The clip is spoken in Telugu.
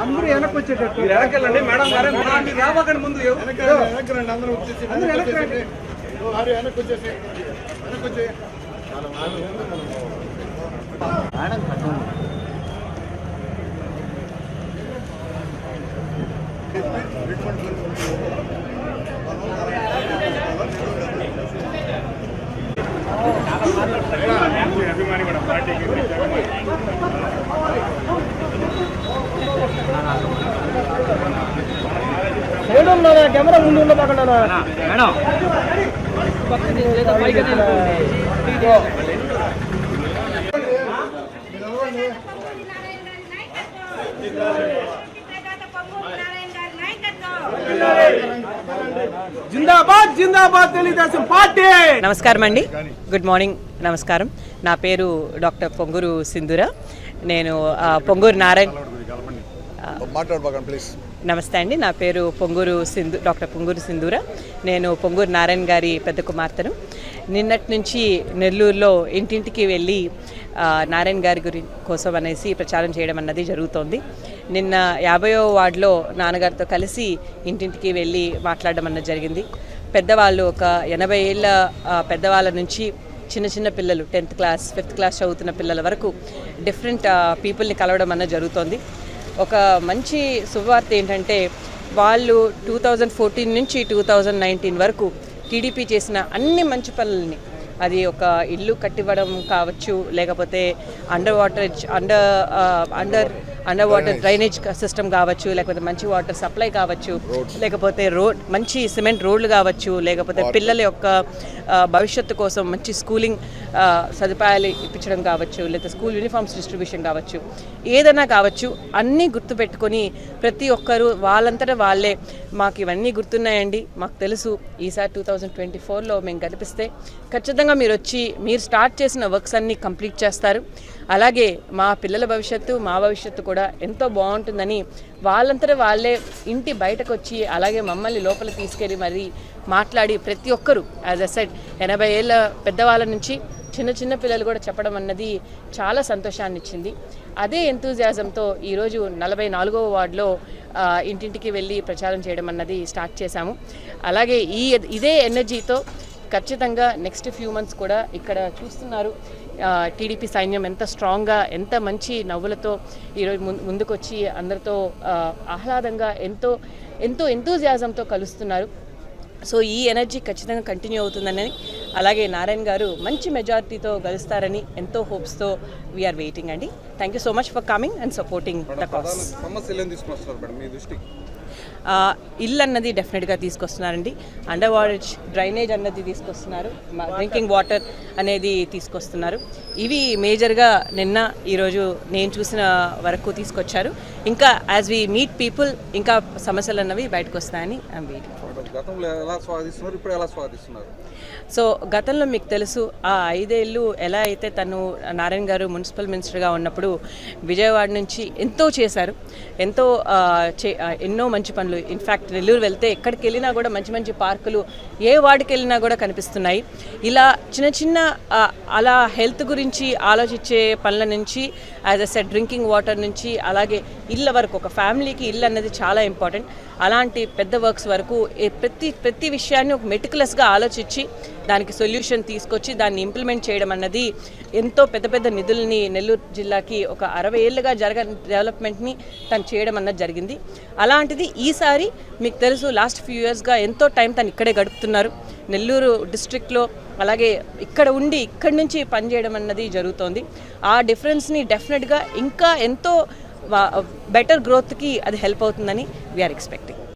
అందరూ వెనక్కి వచ్చేటట్టు వెనకెళ్ళండి మేడం గారు, మీరు రావకండి ముందు. వెనక్కి అందరూ వచ్చేసి వెనక్కి వచ్చేసి అభిమాని కూడా పార్టీకి కెమెరా ముందు ఉండకుండా మేడం జిందాబాద్ జిందాబాద్ తెలుగుదేశం పార్టీ. నమస్కారం అండి, గుడ్ మార్నింగ్. నమస్కారం. నా పేరు డాక్టర్ పొంగూరు సింధూర. నేను పొంగూరు నారాయణ. నమస్తే అండి, నా పేరు డాక్టర్ పొంగూరు సింధూర. నేను పొంగూరు నారాయణ గారి పెద్ద కుమార్తెను. నిన్నటి నుంచి నెల్లూరులో ఇంటింటికి వెళ్ళి నారాయణ గారి కోసం అనేసి ప్రచారం చేయడం అన్నది జరుగుతోంది. నిన్న 50వ వార్డులో నాన్నగారితో కలిసి ఇంటింటికి వెళ్ళి మాట్లాడడం అన్నది జరిగింది. పెద్దవాళ్ళు ఒక 80 ఏళ్ళ పెద్దవాళ్ళ నుంచి చిన్న చిన్న పిల్లలు 10th క్లాస్ 5th క్లాస్ చదువుతున్న పిల్లల వరకు డిఫరెంట్ పీపుల్ని కలవడం అన్నది జరుగుతోంది. ఒక మంచి శుభవార్త ఏంటంటే వాళ్ళు 2014 నుంచి 2019 వరకు టీడీపీ చేసిన అన్ని మంచి పనులని, అది ఒక ఇల్లు కట్టివ్వడం కావచ్చు, లేకపోతే అండర్ వాటర్ డ్రైనేజ్ సిస్టమ్ కావచ్చు, లేకపోతే మంచి వాటర్ సప్లై కావచ్చు, లేకపోతే మంచి సిమెంట్ రోడ్లు కావచ్చు, లేకపోతే పిల్లల యొక్క భవిష్యత్తు కోసం మంచి స్కూలింగ్ సదుపాయాలు ఇప్పించడం కావచ్చు, లేదా స్కూల్ యూనిఫామ్స్ డిస్ట్రిబ్యూషన్ కావచ్చు, ఏదైనా కావచ్చు, అన్నీ గుర్తుపెట్టుకొని ప్రతి ఒక్కరూ వాళ్ళంతటా వాళ్ళే మాకు ఇవన్నీ గుర్తున్నాయండి, మాకు తెలుసు ఈసారి 2024లో మేము కనిపిస్తే ఖచ్చితంగా మీరు వచ్చి మీరు స్టార్ట్ చేసిన వర్క్స్ అన్నీ కంప్లీట్ చేస్తారు, అలాగే మా పిల్లల భవిష్యత్తు మా భవిష్యత్తు కూడా ఎంతో బాగుంటుందని వాళ్ళంతటా వాళ్ళే ఇంటి బయటకు వచ్చి అలాగే మమ్మల్ని లోపల తీసుకెళ్ళి మరి మాట్లాడి ప్రతి ఒక్కరూ యాజ్ అ సెడ్ 80 ఏళ్ళ పెద్దవాళ్ళ నుంచి చిన్న చిన్న పిల్లలు కూడా చెప్పడం అన్నది చాలా సంతోషాన్ని ఇచ్చింది. అదే ఎంతూజియాజంతో ఈరోజు 44వ వార్డులో ఇంటింటికి వెళ్ళి ప్రచారం చేయడం అన్నది స్టార్ట్ చేశాము. అలాగే ఇదే ఎనర్జీతో ఖచ్చితంగా నెక్స్ట్ ఫ్యూ మంత్స్ కూడా ఇక్కడ చూస్తున్నారు టీడీపీ సైన్యం ఎంత స్ట్రాంగ్గా, ఎంత మంచి నవ్వులతో ఈరోజు ముందుకొచ్చి అందరితో ఆహ్లాదంగా ఎంతో ఎంతూజియాజంతో కలుస్తున్నారు. సో ఈ ఎనర్జీ ఖచ్చితంగా కంటిన్యూ అవుతుందని, అలాగే నారాయణ గారు మంచి మెజారిటీతో గెలుస్తారని ఎంతో హోప్స్తో వీఆర్ వెయిటింగ్ అండి. Thank you so much for coming and supporting the cause. ఇల్లు అన్నది డెఫినెట్గా తీసుకొస్తున్నారండి, అండర్ వాటర్ డ్రైనేజ్ అన్నది తీసుకొస్తున్నారు, డ్రింకింగ్ వాటర్ అనేది తీసుకొస్తున్నారు. ఇవి మేజర్గా నిన్న ఈరోజు నేను చూసిన వరకు తీసుకొచ్చారు. ఇంకా యాజ్ వి మీట్ పీపుల్ ఇంకా సమస్యలు అన్నవి బయటకు వస్తాయని ఐఎమ్ వెయిటింగ్. సో గతంలో మీకు తెలుసు ఆ 5 ఏళ్ళు ఎలా అయితే తను నారాయణ గారు మున్సిపల్ మినిస్టర్గా ఉన్నప్పుడు విజయవాడ నుంచి ఎంతో చేశారు, ఎన్నో మంచి పనులు. ఇన్ఫ్యాక్ట్ నెల్లూరు వెళ్తే ఎక్కడికి వెళ్ళినా కూడా మంచి మంచి పార్కులు ఏ వార్డుకి వెళ్ళినా కూడా కనిపిస్తున్నాయి. ఇలా చిన్న చిన్న అలా హెల్త్ గురించి ఆలోచించే పనుల నుంచి as a said drinking water నుంచి అలాగే ఇళ్ళ వరకు, ఒక ఫ్యామిలీకి ఇల్లు అన్నది చాలా ఇంపార్టెంట్. అలాంటి పెద్ద వర్క్స్ వరకు ప్రతి విషయాన్ని ఒక మెటికులస్గా ఆలోచించి దానికి సొల్యూషన్ తీసుకొచ్చి దాన్ని ఇంప్లిమెంట్ చేయడం అన్నది ఎంతో పెద్ద నిధుల్ని నెల్లూరు జిల్లాకి ఒక 60 ఏళ్ళుగా డెవలప్మెంట్ని తను చేయడం అన్నది జరిగింది. అలాంటిది ఈసారి మీకు తెలుసు లాస్ట్ ఫ్యూ ఇయర్స్గా ఎంతో టైం తను ఇక్కడే గడుపుతున్నారు నెల్లూరు డిస్ట్రిక్ట్లో. అలాగే ఇక్కడి నుంచి పనిచేయడం అన్నది జరుగుతోంది. ఆ డిఫరెన్స్ని డెఫినెట్గా ఇంకా ఎంతో బెటర్ గ్రోత్కి అది హెల్ప్ అవుతుందని వీఆర్ ఎక్స్పెక్టింగ్.